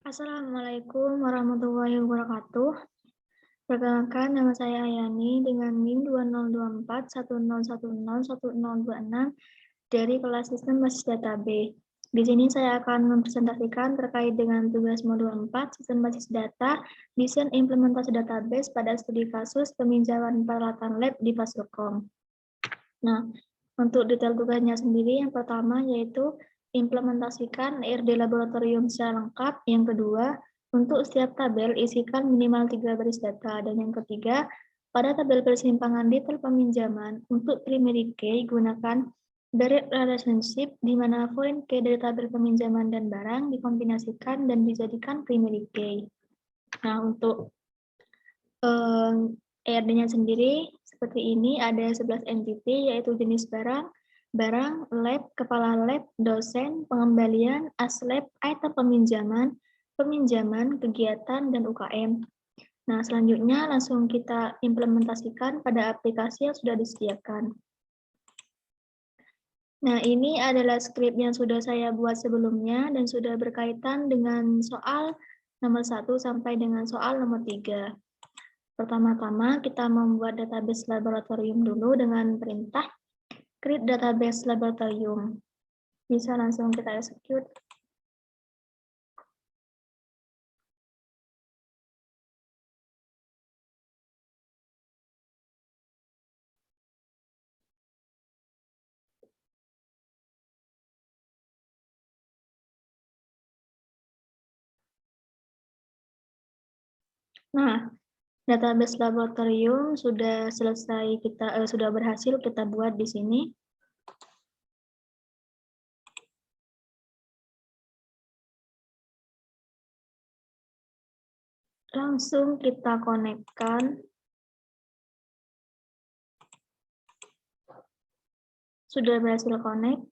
Assalamualaikum warahmatullahi wabarakatuh. Perkenalkan, nama saya Ayani dengan NIM 202410101026 dari kelas Sistem Basis Data B. Di sini saya akan mempresentasikan terkait dengan tugas modul 4 Sistem Basis Data, desain implementasi database pada studi kasus peminjaman peralatan lab di Fasilkom. Nah, untuk detail tugasnya sendiri, yang pertama yaitu implementasikan ERD laboratorium secara lengkap. Yang kedua, untuk setiap tabel isikan minimal 3 baris data. Dan yang ketiga, pada tabel persimpangan detail peminjaman untuk primary key gunakan direct relationship di mana foreign key dari tabel peminjaman dan barang dikombinasikan dan dijadikan primary key. Nah, untuk ERD-nya sendiri seperti ini, ada 11 entity, yaitu jenis barang, lab, kepala lab, dosen, pengembalian, aslab, item peminjaman, kegiatan, dan UKM. Nah, selanjutnya langsung kita implementasikan pada aplikasi yang sudah disediakan. Nah, ini adalah skrip yang sudah saya buat sebelumnya dan sudah berkaitan dengan soal nomor 1 sampai dengan soal nomor 3. Pertama-tama kita membuat database laboratorium dulu dengan perintah create database laboratorium. Bisa langsung kita execute. Nah, database laboratorium sudah selesai sudah berhasil kita buat di sini. Langsung kita konekkan. Sudah berhasil connect.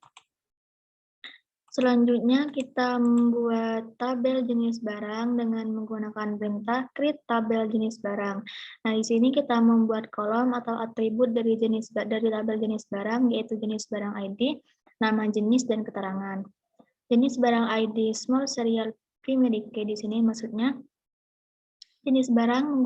Selanjutnya kita membuat tabel jenis barang dengan menggunakan perintah create tabel jenis barang. Nah, di sini kita membuat kolom atau atribut dari tabel jenis barang, yaitu jenis barang ID, nama jenis, dan keterangan. Jenis barang ID small serial primary key di sini maksudnya jenis barang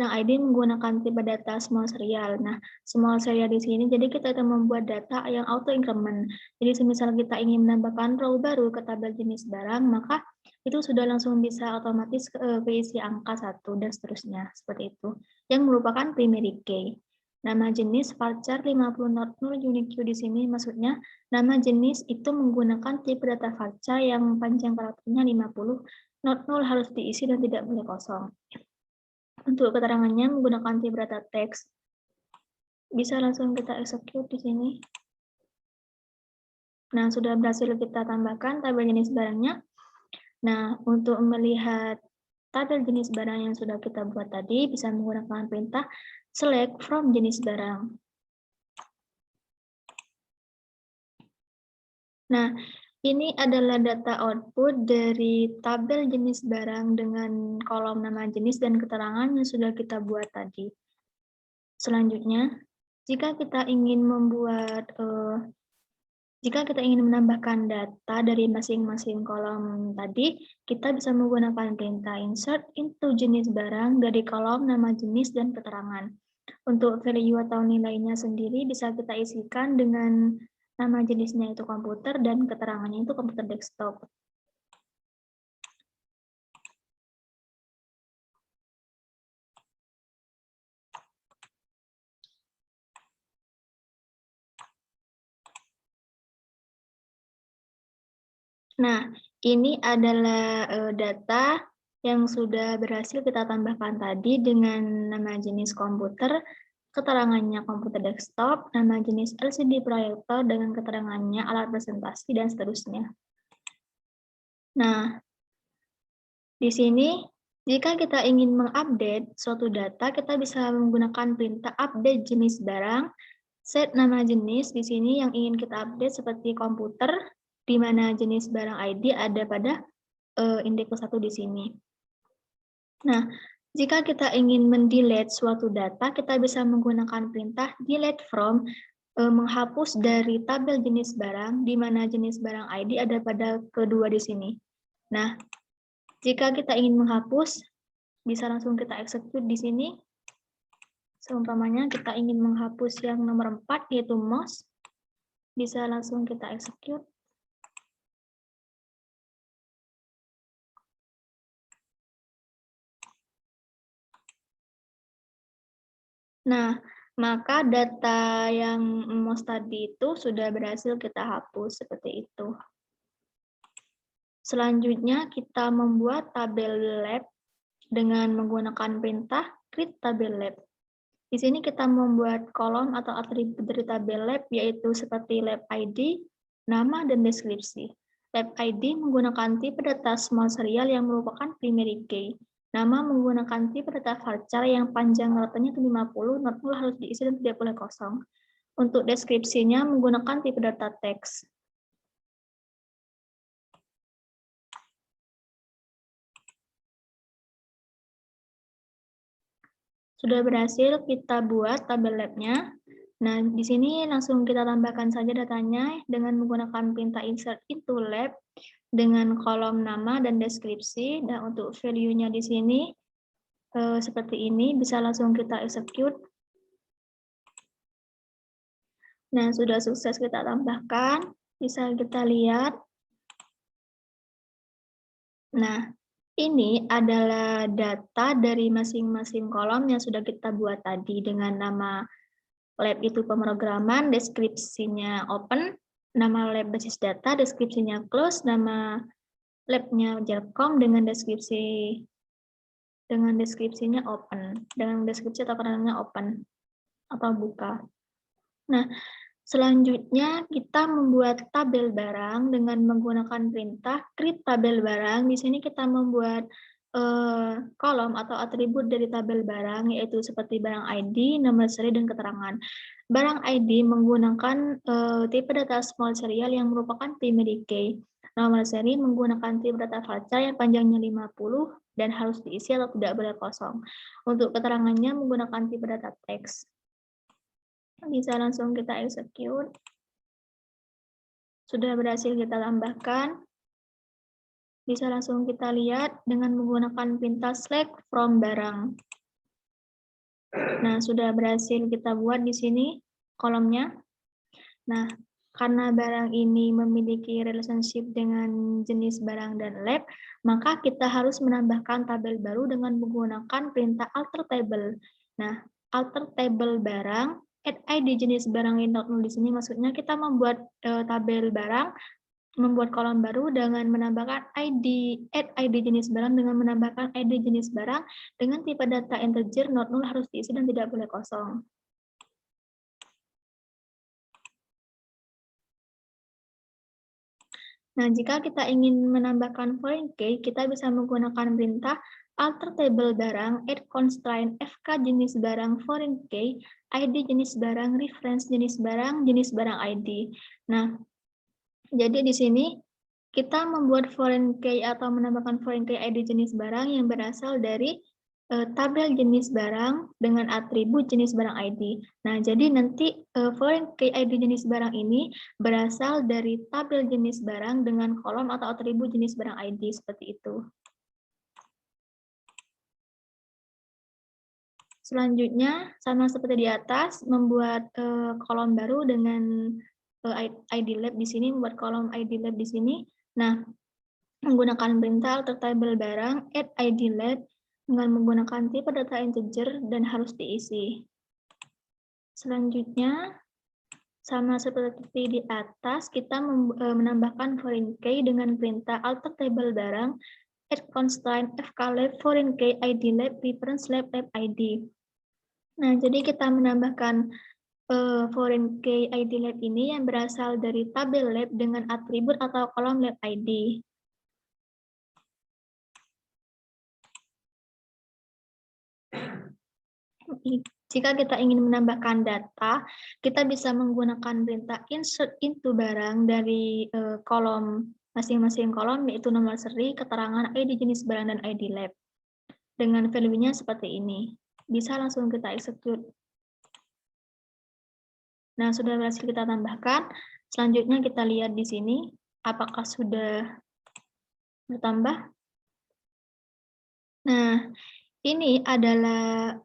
ID menggunakan tipe data small serial. Nah, small serial di sini jadi kita akan membuat data yang auto increment. Jadi semisal kita ingin menambahkan row baru ke tabel jenis barang, maka itu sudah langsung bisa otomatis keisi angka 1 dan seterusnya seperti itu. Yang merupakan primary key. Nama jenis varchar 50.0 unique di sini maksudnya nama jenis itu menggunakan tipe data varchar yang panjang karakternya 50. Not null harus diisi dan tidak boleh kosong. Untuk keterangannya menggunakan tipe data teks. Bisa langsung kita execute di sini. Nah, sudah berhasil kita tambahkan tabel jenis barangnya. Nah, untuk melihat tabel jenis barang yang sudah kita buat tadi, bisa menggunakan perintah select from jenis barang. Nah, ini adalah data output dari tabel jenis barang dengan kolom nama jenis dan keterangan yang sudah kita buat tadi. Selanjutnya, jika kita ingin menambahkan data dari masing-masing kolom tadi, kita bisa menggunakan perintah insert into jenis barang dari kolom nama jenis dan keterangan. Untuk value atau nilainya sendiri bisa kita isikan dengan nama jenisnya itu komputer dan keterangannya itu komputer desktop. Nah, ini adalah data yang sudah berhasil kita tambahkan tadi dengan nama jenis komputer, keterangannya komputer desktop, nama jenis LCD proyektor dengan keterangannya alat presentasi, dan seterusnya. Nah, di sini jika kita ingin mengupdate suatu data, kita bisa menggunakan perintah update jenis barang, set nama jenis di sini yang ingin kita update seperti komputer, di mana jenis barang ID ada pada indeks 1 di sini. Nah, jika kita ingin mendelete suatu data, kita bisa menggunakan perintah delete from, menghapus dari tabel jenis barang, di mana jenis barang ID ada pada kedua di sini. Nah, jika kita ingin menghapus, bisa langsung kita execute di sini. Seumpamanya kita ingin menghapus yang nomor 4, yaitu most, bisa langsung kita execute. Nah, maka data yang most tadi itu sudah berhasil kita hapus seperti itu. Selanjutnya kita membuat tabel lab dengan menggunakan perintah create tabel lab. Di sini kita membuat kolom atau atribut dari tabel lab, yaitu seperti lab ID, nama, dan deskripsi. Lab ID menggunakan tipe data small serial yang merupakan primary key. Nama menggunakan tipe data varchar yang panjang ratanya 50, not null harus diisi dan tidak boleh kosong. Untuk deskripsinya menggunakan tipe data teks. Sudah berhasil kita buat tabel lab-nya. Nah, di sini langsung kita tambahkan saja datanya dengan menggunakan perintah insert into lab dengan kolom nama dan deskripsi. Dan untuk value-nya di sini seperti ini, bisa langsung kita execute. Nah, sudah sukses kita tambahkan, bisa kita lihat. Nah, ini adalah data dari masing-masing kolom yang sudah kita buat tadi dengan nama lab itu pemrograman, deskripsinya open, nama lab basis data, deskripsinya close, nama labnya Jelcom dengan deskripsinya open, dengan deskripsi atau namanya open atau buka. Nah, selanjutnya kita membuat tabel barang dengan menggunakan perintah create tabel barang. Di sini kita membuat kolom atau atribut dari tabel barang, yaitu seperti barang ID, nomor seri, dan keterangan. Barang ID menggunakan tipe data small serial yang merupakan primary key. Nomor seri menggunakan tipe data varchar yang panjangnya 50 dan harus diisi atau tidak boleh kosong. Untuk keterangannya menggunakan tipe data teks. Bisa langsung kita execute. Sudah berhasil kita tambahkan. Bisa langsung kita lihat dengan menggunakan perintah select from barang. Nah, sudah berhasil kita buat di sini kolomnya. Nah, karena barang ini memiliki relationship dengan jenis barang dan lab, maka kita harus menambahkan tabel baru dengan menggunakan perintah alter table. Nah, alter table barang, add ID jenis barang yang not null di sini maksudnya kita membuat tabel barang, membuat kolom baru dengan menambahkan add ID jenis barang dengan menambahkan ID jenis barang dengan tipe data integer not null harus diisi dan tidak boleh kosong. Nah, jika kita ingin menambahkan foreign key, kita bisa menggunakan perintah alter table barang, add constraint FK jenis barang foreign key, ID jenis barang, reference jenis barang ID. Nah, jadi di sini kita membuat foreign key atau menambahkan foreign key ID jenis barang yang berasal dari tabel jenis barang dengan atribut jenis barang ID. Nah, jadi nanti foreign key ID jenis barang ini berasal dari tabel jenis barang dengan kolom atau atribut jenis barang ID seperti itu. Selanjutnya, sama seperti di atas, membuat kolom baru dengan ID lab di sini, membuat kolom ID lab di sini. Nah, menggunakan perintah alter table barang, add ID lab, dengan menggunakan tipe data integer dan harus diisi. Selanjutnya, sama seperti di atas, kita menambahkan foreign key dengan perintah alter table barang, add constraint fklab foreign key ID lab reference lab ID. Nah, jadi kita menambahkan foreign key ID lab ini yang berasal dari tabel lab dengan atribut atau kolom lab ID. Jika kita ingin menambahkan data, kita bisa menggunakan perintah insert into barang dari kolom masing-masing kolom, yaitu nomor seri, keterangan, ID jenis barang, dan ID lab. Dengan value-nya seperti ini. Bisa langsung kita execute. Nah, sudah berhasil kita tambahkan. Selanjutnya kita lihat di sini, apakah sudah bertambah. Nah, ini adalah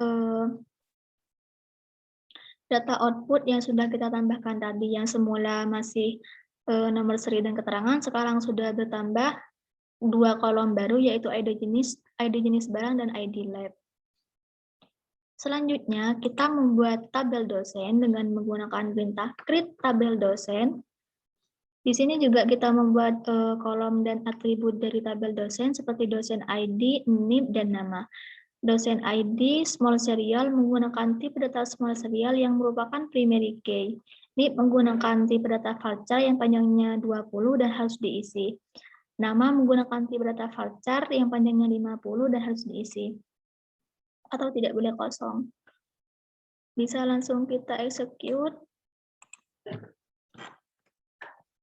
data output yang sudah kita tambahkan tadi, yang semula masih nomor seri dan keterangan, sekarang sudah bertambah 2 kolom baru, yaitu ID jenis barang, dan ID lab. Selanjutnya, kita membuat tabel dosen dengan menggunakan perintah create tabel dosen. Di sini juga kita membuat kolom dan atribut dari tabel dosen seperti dosen ID, NIM, dan nama. Dosen ID small serial menggunakan tipe data small serial yang merupakan primary key. NIM menggunakan tipe data varchar yang panjangnya 20 dan harus diisi. Nama menggunakan tipe data varchar yang panjangnya 50 dan harus diisi. Atau tidak boleh kosong. Bisa langsung kita execute.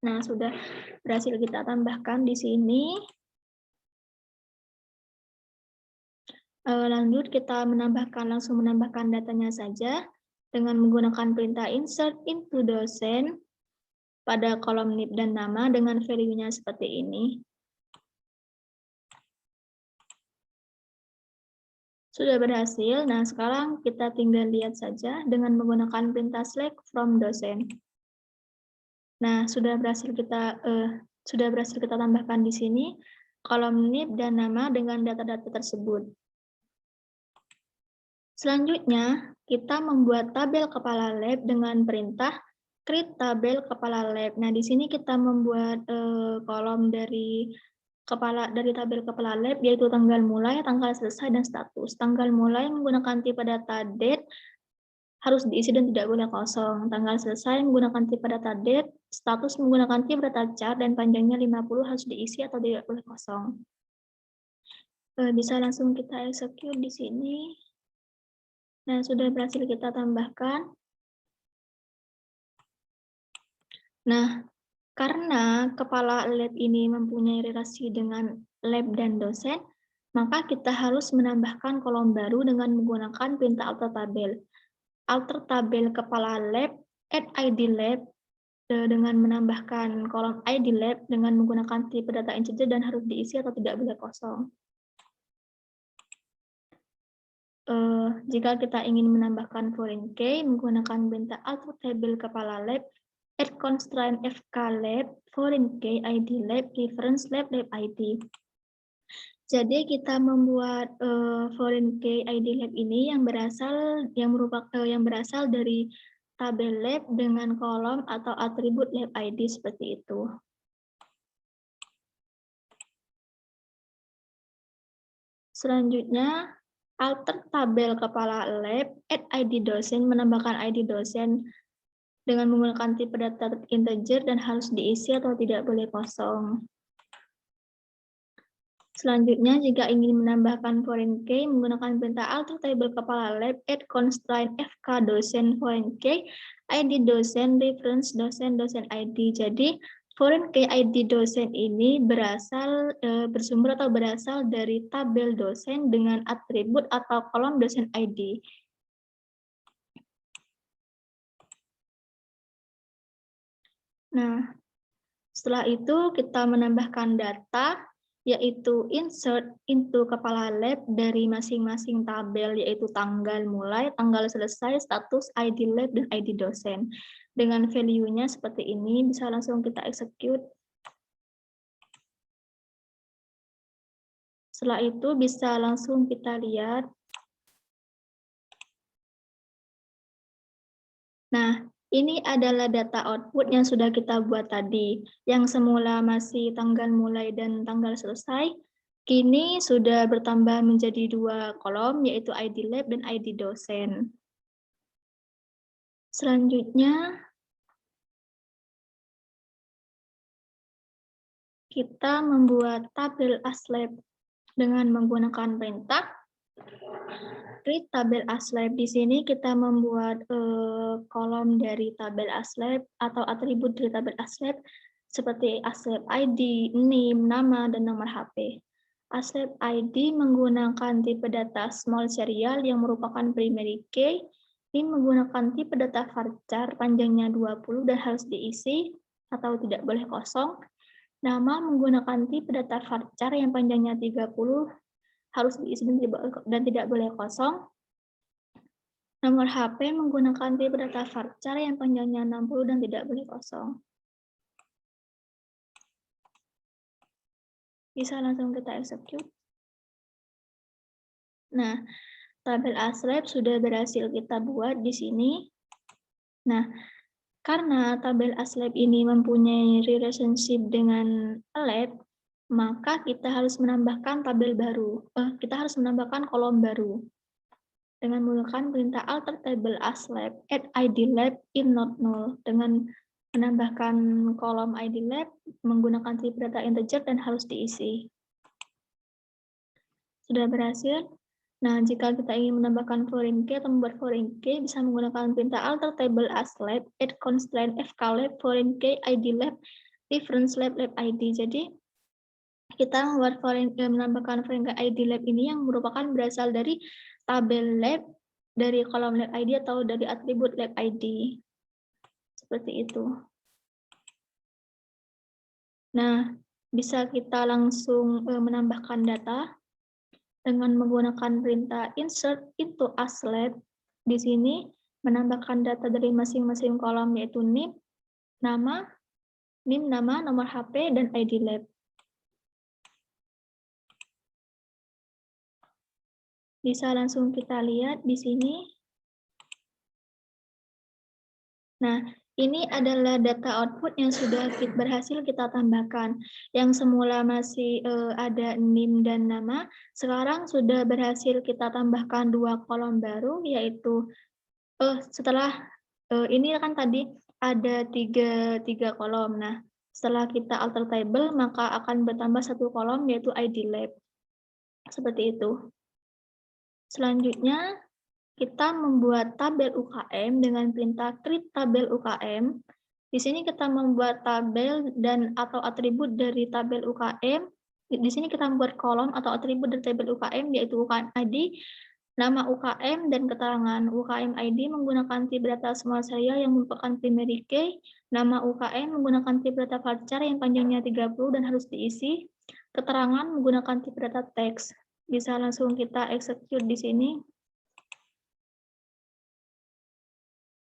Nah, sudah berhasil kita tambahkan di sini. Lanjut, kita langsung menambahkan datanya saja dengan menggunakan perintah insert into dosen pada kolom NIP dan nama dengan value-nya seperti ini. Sudah berhasil. Nah, sekarang kita tinggal lihat saja dengan menggunakan perintah select from dosen. Nah, sudah berhasil kita tambahkan di sini kolom NIP dan nama dengan data-data tersebut. Selanjutnya, kita membuat tabel kepala lab dengan perintah create tabel kepala lab. Nah, di sini kita membuat kolom dari tabel kepala lab, yaitu tanggal mulai, tanggal selesai, dan status. Tanggal mulai menggunakan tipe data date, harus diisi dan tidak boleh kosong. Tanggal selesai menggunakan tipe data date, status menggunakan tipe data chart, dan panjangnya 50 harus diisi atau tidak boleh kosong. Bisa langsung kita execute di sini. Nah, sudah berhasil kita tambahkan. Nah, karena kepala lab ini mempunyai relasi dengan lab dan dosen, maka kita harus menambahkan kolom baru dengan menggunakan perintah alter tabel. Alter tabel kepala lab, add ID lab, dengan menambahkan kolom ID lab dengan menggunakan tipe data integer dan harus diisi atau tidak boleh kosong. Jika kita ingin menambahkan foreign key, menggunakan perintah alter tabel kepala lab, add constraint fk lab, foreign key ID lab, reference lab, lab ID. Jadi kita membuat foreign key ID lab ini yang berasal dari tabel lab dengan kolom atau atribut lab ID seperti itu. Selanjutnya, alter tabel kepala lab, add ID dosen, menambahkan ID dosen dengan menggunakan tipe data integer dan harus diisi atau tidak boleh kosong. Selanjutnya, jika ingin menambahkan foreign key, menggunakan perintah alter tabel kepala lab, add constraint fk dosen foreign key, ID dosen, reference dosen, dosen ID. Jadi, foreign key ID dosen ini bersumber atau berasal dari tabel dosen dengan atribut atau kolom dosen ID. Nah, setelah itu kita menambahkan data, yaitu insert into kepala lab dari masing-masing tabel, yaitu tanggal mulai, tanggal selesai, status, ID lab, dan ID dosen. Dengan value-nya seperti ini, bisa langsung kita execute. Setelah itu bisa langsung kita lihat. Nah, ini adalah data output yang sudah kita buat tadi, yang semula masih tanggal mulai dan tanggal selesai, kini sudah bertambah menjadi 2 kolom, yaitu ID lab dan ID dosen. Selanjutnya, kita membuat tabel aslab dengan menggunakan perintah create tabel aslab. Di sini kita membuat kolom dari tabel aslab atau atribut dari tabel aslab seperti aslab ID, name, nama, dan nomor HP. Aslab ID menggunakan tipe data small serial yang merupakan primary key. Ini menggunakan tipe data varchar panjangnya 20 dan harus diisi atau tidak boleh kosong. Nama menggunakan tipe data varchar yang panjangnya 30 harus diisi dan tidak boleh kosong. Nomor HP menggunakan tipe data varchar yang panjangnya 60 dan tidak boleh kosong. Bisa langsung kita execute. Nah, tabel ASLAB sudah berhasil kita buat di sini. Nah, karena tabel ASLAB ini mempunyai relationship dengan lab, maka kita harus menambahkan tabel baru. Kita harus menambahkan kolom baru dengan menggunakan perintah alter table ASLAB add ID lab in not null dengan menambahkan kolom ID lab menggunakan tipe data integer dan harus diisi. Sudah berhasil. Nah, jika kita ingin menambahkan foreign key atau membuat foreign key, bisa menggunakan perintah alter table ASLAB add constraint fklab foreign key ID lab reference lab lab ID. Jadi kita membuat menambahkan foreign key ID lab ini yang merupakan berasal dari tabel lab, dari kolom lab ID atau dari atribut lab ID. Seperti itu. Nah, bisa kita langsung menambahkan data dengan menggunakan perintah insert into ASLAB. Di sini menambahkan data dari masing-masing kolom yaitu NIM, nama, nomor HP, dan ID lab. Bisa langsung kita lihat di sini. Nah, ini adalah data output yang sudah berhasil kita tambahkan. Yang semula masih ada NIM dan nama, sekarang sudah berhasil kita tambahkan 2 kolom baru, yaitu setelah ini kan tadi ada tiga kolom. Nah, setelah kita alter table, maka akan bertambah 1 kolom, yaitu ID lab. Seperti itu. Selanjutnya, kita membuat tabel UKM dengan perintah create tabel UKM. Di sini kita membuat tabel dan atau atribut dari tabel UKM. Di sini kita membuat kolom atau atribut dari tabel UKM, yaitu UKM ID, nama UKM, dan keterangan. UKM ID menggunakan tipe data small serial yang merupakan primary key. Nama UKM menggunakan tipe data varchar yang panjangnya 30 dan harus diisi. Keterangan menggunakan tipe data teks. Bisa langsung kita execute di sini.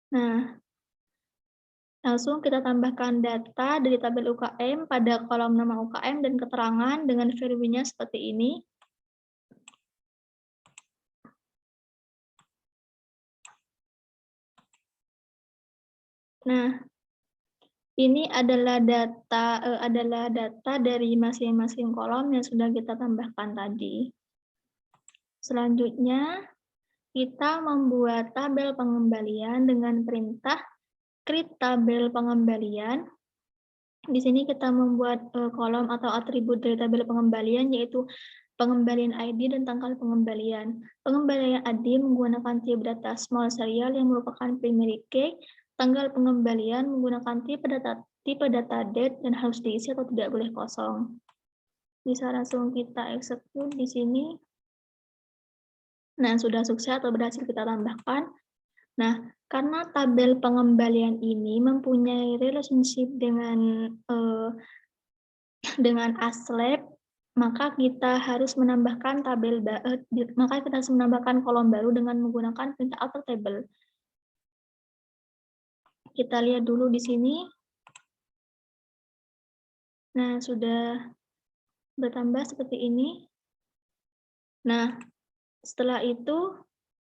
Nah, langsung kita tambahkan data dari tabel UKM pada kolom nama UKM dan keterangan dengan value-nya seperti ini. Nah, ini adalah data dari masing-masing kolom yang sudah kita tambahkan tadi. Selanjutnya, kita membuat tabel pengembalian dengan perintah create tabel pengembalian. Di sini kita membuat kolom atau atribut dari tabel pengembalian, yaitu pengembalian ID dan tanggal pengembalian. Pengembalian ID menggunakan tipe data small serial yang merupakan primary key. Tanggal pengembalian menggunakan tipe data date dan harus diisi atau tidak boleh kosong. Bisa langsung kita execute di sini. Nah, sudah sukses atau berhasil kita tambahkan. Nah, karena tabel pengembalian ini mempunyai relationship dengan ASLAB, maka kita harus menambahkan kolom baru dengan menggunakan perintah alter table. Kita lihat dulu di sini. Nah, sudah bertambah seperti ini. Nah, setelah itu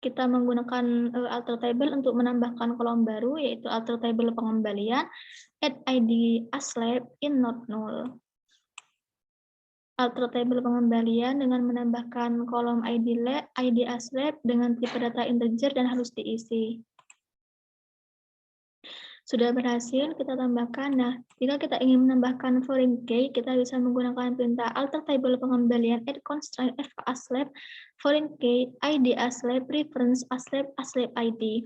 kita menggunakan alter table untuk menambahkan kolom baru, yaitu alter table pengembalian add ID ASLAB in not null. Alter table pengembalian dengan menambahkan kolom ID ASLAB dengan tipe data integer dan harus diisi. Sudah berhasil kita tambahkan. Nah, jika kita ingin menambahkan foreign key, kita bisa menggunakan perintah alter table pengembalian add constraint fklab foreign key ID ASLAB reference ASLAB ID.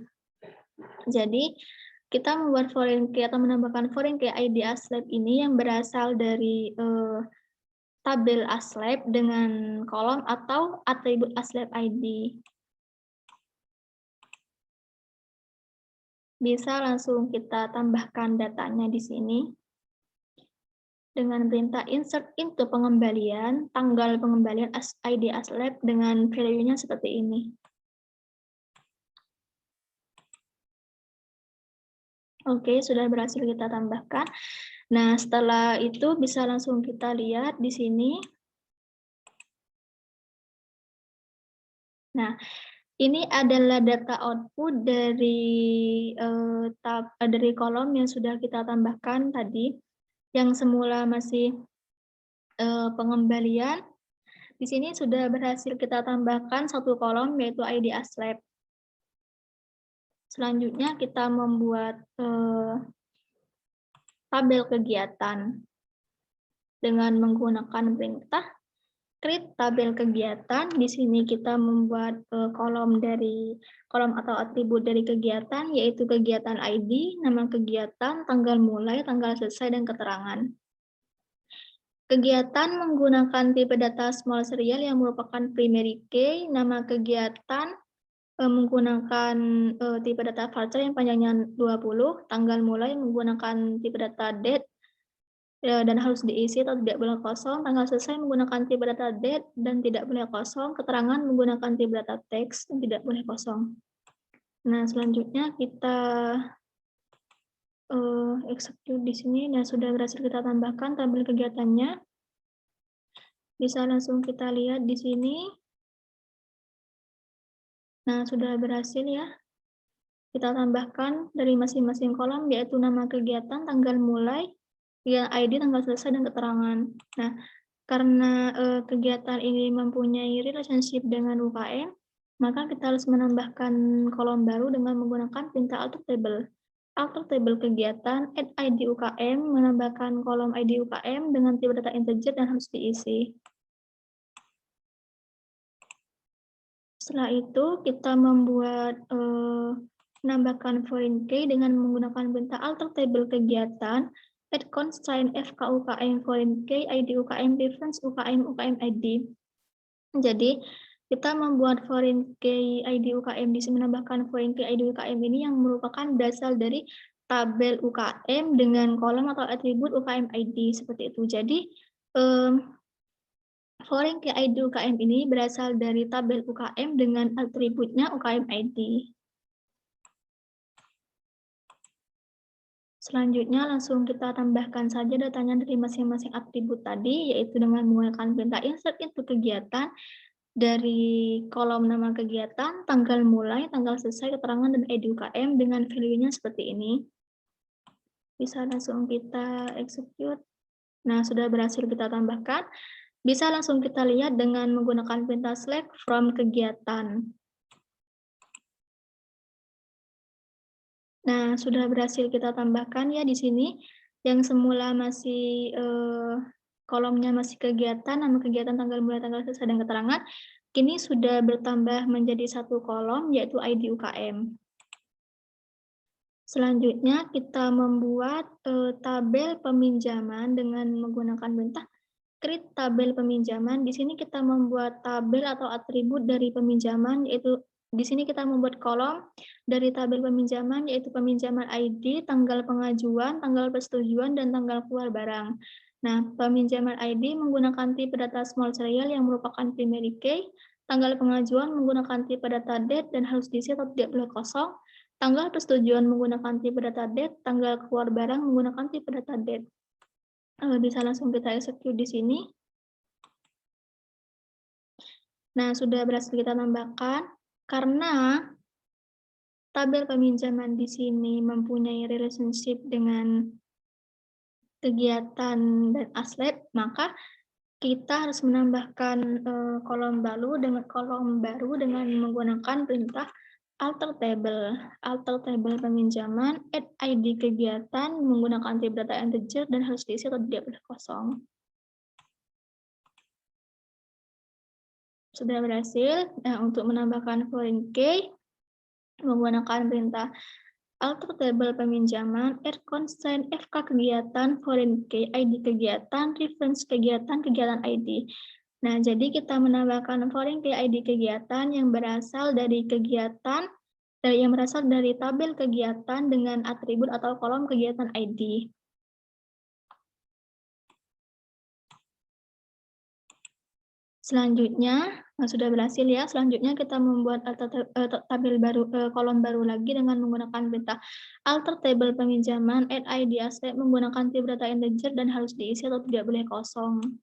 Jadi, kita membuat foreign key atau menambahkan foreign key ID ASLAB ini yang berasal dari tabel ASLAB dengan kolom atau atribut ASLAB ID. Bisa langsung kita tambahkan datanya di sini. dengan perintah insert into pengembalian, tanggal pengembalian ID ASLab dengan value-nya seperti ini. Oke, sudah berhasil kita tambahkan. Nah, setelah itu bisa langsung kita lihat di sini. Nah, ini adalah data output dari kolom yang sudah kita tambahkan tadi, yang semula masih pengembalian. Di sini sudah berhasil kita tambahkan satu kolom, yaitu ID ASLab. Selanjutnya kita membuat tabel kegiatan dengan menggunakan perintah create tabel kegiatan. Di sini kita membuat kolom atau atribut dari kegiatan, yaitu kegiatan ID, nama kegiatan, tanggal mulai, tanggal selesai, dan keterangan. Kegiatan menggunakan tipe data small serial yang merupakan primary key. Nama kegiatan menggunakan tipe data varchar yang panjangnya 20, tanggal mulai menggunakan tipe data date dan harus diisi atau tidak boleh kosong, tanggal selesai menggunakan tipe data date dan tidak boleh kosong, keterangan menggunakan tipe data text dan tidak boleh kosong. Nah, selanjutnya kita execute di sini. Nah, sudah berhasil kita tambahkan tabel kegiatannya. Bisa langsung kita lihat di sini. Nah, sudah berhasil ya. Kita tambahkan dari masing-masing kolom, yaitu nama kegiatan, tanggal mulai, ID, tanggal selesai, dan keterangan. Nah, karena kegiatan ini mempunyai relationship dengan UKM, maka kita harus menambahkan kolom baru dengan menggunakan perintah alter table. Alter table kegiatan, add ID UKM, menambahkan kolom ID UKM dengan tipe data integer dan harus diisi. Setelah itu kita membuat menambahkan foreign key dengan menggunakan perintah alter table kegiatan, add constraint FK UKM foreign key ID UKM reference UKM UKM ID. Jadi kita membuat foreign key ID UKM di sini, menambahkan foreign key ID UKM ini yang merupakan berasal dari tabel UKM dengan kolom atau atribut UKM ID seperti itu. Jadi foreign key ID UKM ini berasal dari tabel UKM dengan atributnya UKM ID. Selanjutnya langsung kita tambahkan saja datanya dari masing-masing atribut tadi, yaitu dengan menggunakan perintah insert into kegiatan dari kolom nama kegiatan, tanggal mulai, tanggal selesai, keterangan, dan ID UKM dengan value-nya seperti ini. Bisa langsung kita execute. Nah, sudah berhasil kita tambahkan. Bisa langsung kita lihat dengan menggunakan perintah select from kegiatan. Nah, sudah berhasil kita tambahkan ya di sini. Yang semula masih kolomnya masih kegiatan, nama kegiatan, tanggal mulai, tanggal selesai, dan keterangan. Kini sudah bertambah menjadi satu kolom, yaitu ID UKM. Selanjutnya kita membuat tabel peminjaman dengan menggunakan perintah create tabel peminjaman. Di sini kita membuat tabel atau atribut dari peminjaman, yaitu di sini kita membuat kolom dari tabel peminjaman, yaitu peminjaman ID, tanggal pengajuan, tanggal persetujuan, dan tanggal keluar barang. Nah, peminjaman ID menggunakan tipe data small serial yang merupakan primary key, tanggal pengajuan menggunakan tipe data date dan harus diisi atau tidak boleh kosong, tanggal persetujuan menggunakan tipe data date, tanggal keluar barang menggunakan tipe data date. Bisa langsung kita execute di sini. Nah, sudah berhasil kita tambahkan. Karena tabel peminjaman di sini mempunyai relationship dengan kegiatan dan ASLab, maka kita harus menambahkan kolom baru dengan menggunakan perintah alter table peminjaman, add ID kegiatan menggunakan tipe data integer dan harus diisi atau tidak boleh kosong. Sudah berhasil. Nah, untuk menambahkan foreign key menggunakan perintah alter table peminjaman, add constraint FK kegiatan, foreign key ID kegiatan, reference kegiatan, kegiatan ID. Nah, jadi kita menambahkan foreign key ID kegiatan yang berasal dari tabel kegiatan dengan atribut atau kolom kegiatan ID. Selanjutnya, sudah berhasil ya. Selanjutnya kita membuat tabel baru, kolom baru lagi dengan menggunakan perintah alter table peminjaman add ID asset menggunakan tipe data integer dan harus diisi atau tidak boleh kosong.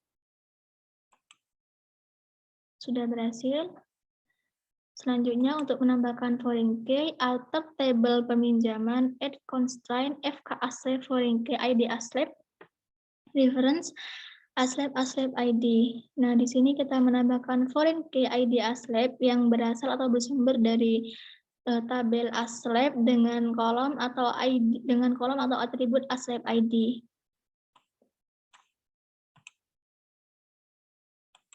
Sudah berhasil. Selanjutnya untuk menambahkan foreign key, alter table peminjaman add constraint FK asset foreign key ID asset reference aslab ID. Nah, di sini kita menambahkan foreign key ID aslab yang berasal atau bersumber dari tabel aslab dengan kolom atau atribut aslab ID.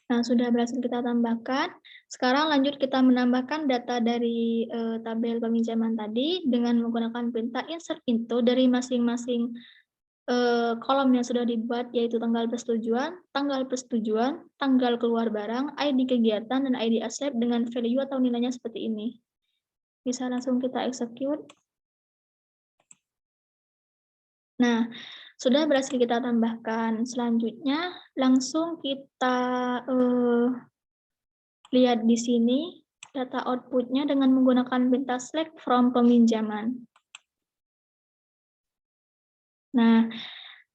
Nah, sudah berhasil kita tambahkan. Sekarang lanjut kita menambahkan data dari tabel peminjaman tadi dengan menggunakan perintah insert into dari masing-masing kolom yang sudah dibuat, yaitu tanggal persetujuan, tanggal keluar barang, ID kegiatan, dan ID asset dengan value atau nilainya seperti ini. Bisa langsung kita execute. Nah, sudah berhasil kita tambahkan. Selanjutnya, langsung kita lihat di sini data outputnya dengan menggunakan perintah select from peminjaman. Nah,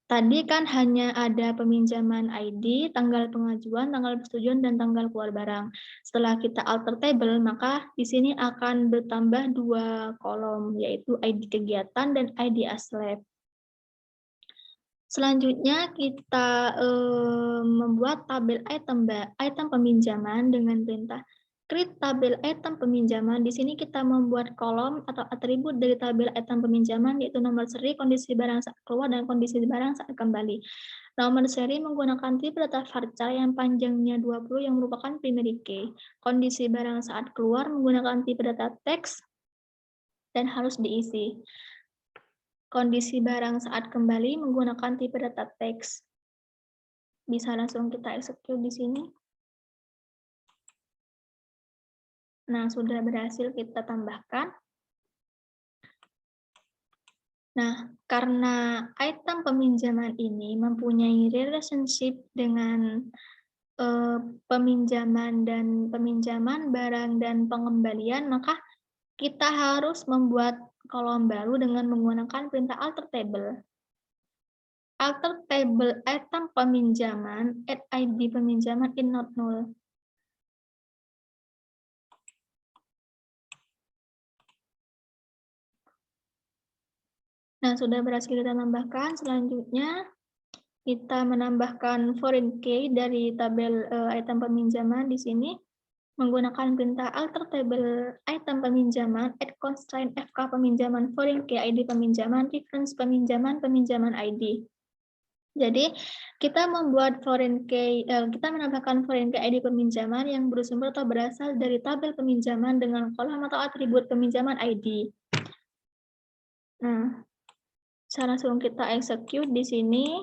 tadi kan hanya ada peminjaman ID, tanggal pengajuan, tanggal persetujuan, dan tanggal keluar barang. Setelah kita alter table, maka di sini akan bertambah 2 kolom, yaitu ID kegiatan dan ID aslab. Selanjutnya kita membuat tabel item peminjaman dengan perintah create tabel item peminjaman. Di sini kita membuat kolom atau atribut dari tabel item peminjaman, yaitu nomor seri, kondisi barang saat keluar, dan kondisi barang saat kembali. Nomor seri menggunakan tipe data varchar yang panjangnya 20 yang merupakan primary key. Kondisi barang saat keluar menggunakan tipe data teks dan harus diisi. Kondisi barang saat kembali menggunakan tipe data teks. Bisa langsung kita execute di sini. Nah, sudah berhasil kita tambahkan. Nah, karena item peminjaman ini mempunyai relationship dengan peminjaman barang dan pengembalian, maka kita harus membuat kolom baru dengan menggunakan perintah alter table. Alter table item peminjaman add ID peminjaman in not null. Nah, sudah berhasil kita tambahkan. Selanjutnya, kita menambahkan foreign key dari tabel item peminjaman di sini menggunakan perintah alter table item peminjaman add constraint FK peminjaman foreign key ID peminjaman reference peminjaman ID. Jadi, kita membuat foreign key, kita menambahkan foreign key ID peminjaman yang bersumber atau berasal dari tabel peminjaman dengan kolom atau atribut peminjaman ID. Nah, langsung kita execute di sini.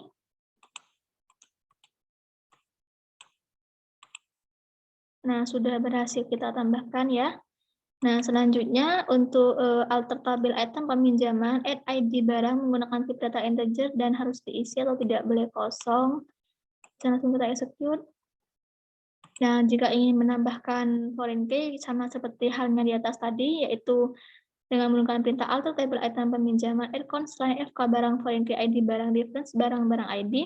Nah, sudah berhasil kita tambahkan ya. Nah, selanjutnya untuk alter tabel item peminjaman, add ID barang menggunakan tipe data integer dan harus diisi atau tidak boleh kosong. Langsung kita execute. Nah, jika ingin menambahkan foreign key sama seperti halnya di atas tadi, yaitu dengan menggunakan perintah alter table item peminjaman, add constraint FK barang foreign key ID barang reference barang ID.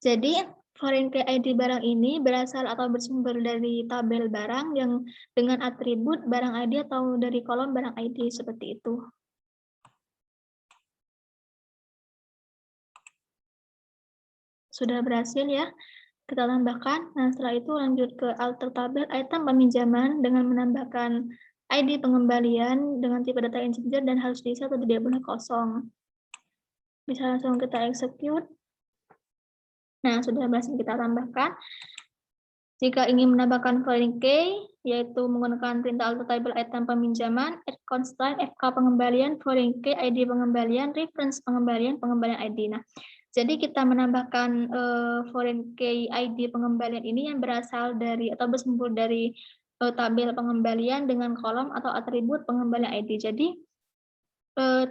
Jadi foreign key ID barang ini berasal atau bersumber dari tabel barang yang dengan atribut barang ID atau dari kolom barang ID seperti itu. Sudah berhasil ya kita tambahkan. Nah, setelah itu lanjut ke alter tabel item peminjaman dengan menambahkan ID pengembalian dengan tipe data integer dan harus diisi atau tidak boleh kosong. Bisa langsung kita execute. Nah, sudah berhasil kita tambahkan. Jika ingin menambahkan foreign key, yaitu menggunakan perintah alter table item peminjaman, add constraint FK pengembalian, foreign key, ID pengembalian, reference pengembalian ID. Nah, jadi kita menambahkan foreign key ID pengembalian ini yang berasal dari atau bersumber dari tabel pengembalian dengan kolom atau atribut pengembalian ID. Jadi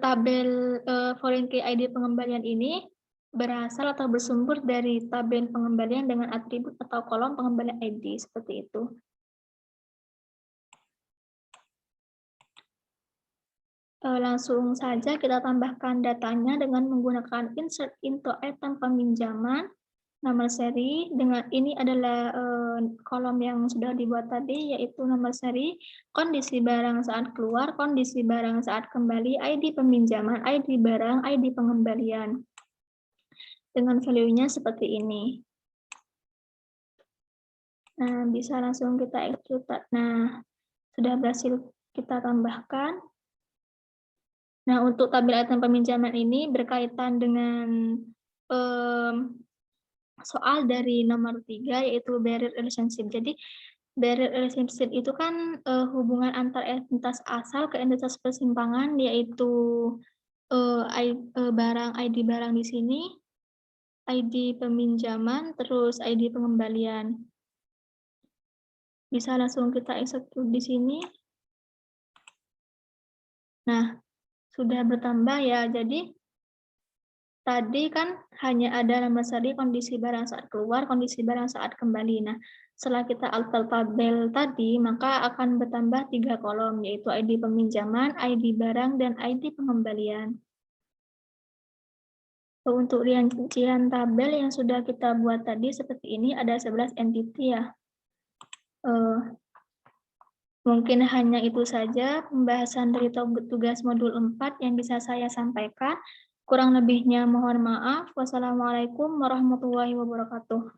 tabel foreign key ID pengembalian ini berasal atau bersumber dari tabel pengembalian dengan atribut atau kolom pengembalian ID, seperti itu. Langsung saja kita tambahkan datanya dengan menggunakan insert into item peminjaman, nomor seri. Dengan ini adalah kolom yang sudah dibuat tadi, yaitu nomor seri, kondisi barang saat keluar, kondisi barang saat kembali, ID peminjaman, ID barang, ID pengembalian. Dengan value-nya seperti ini. Nah, bisa langsung kita execute. Nah, sudah berhasil kita tambahkan. Nah, untuk tabel item peminjaman ini berkaitan dengan soal dari nomor 3, yaitu barrier relationship. Jadi, barrier relationship itu kan hubungan antar entitas asal ke entitas persimpangan, yaitu ID barang di sini, ID peminjaman, terus ID pengembalian. Bisa langsung kita execute di sini. Nah, sudah bertambah ya. Jadi tadi kan hanya ada nomor seri kondisi barang saat keluar, kondisi barang saat kembali. Nah, setelah kita alter tabel tadi, maka akan bertambah 3 kolom, yaitu ID peminjaman, ID barang, dan ID pengembalian. Untuk rincian tabel yang sudah kita buat tadi seperti ini, ada 11 entity ya. Mungkin hanya itu saja pembahasan dari tugas modul 4 yang bisa saya sampaikan. Kurang lebihnya mohon maaf. Wassalamualaikum warahmatullahi wabarakatuh.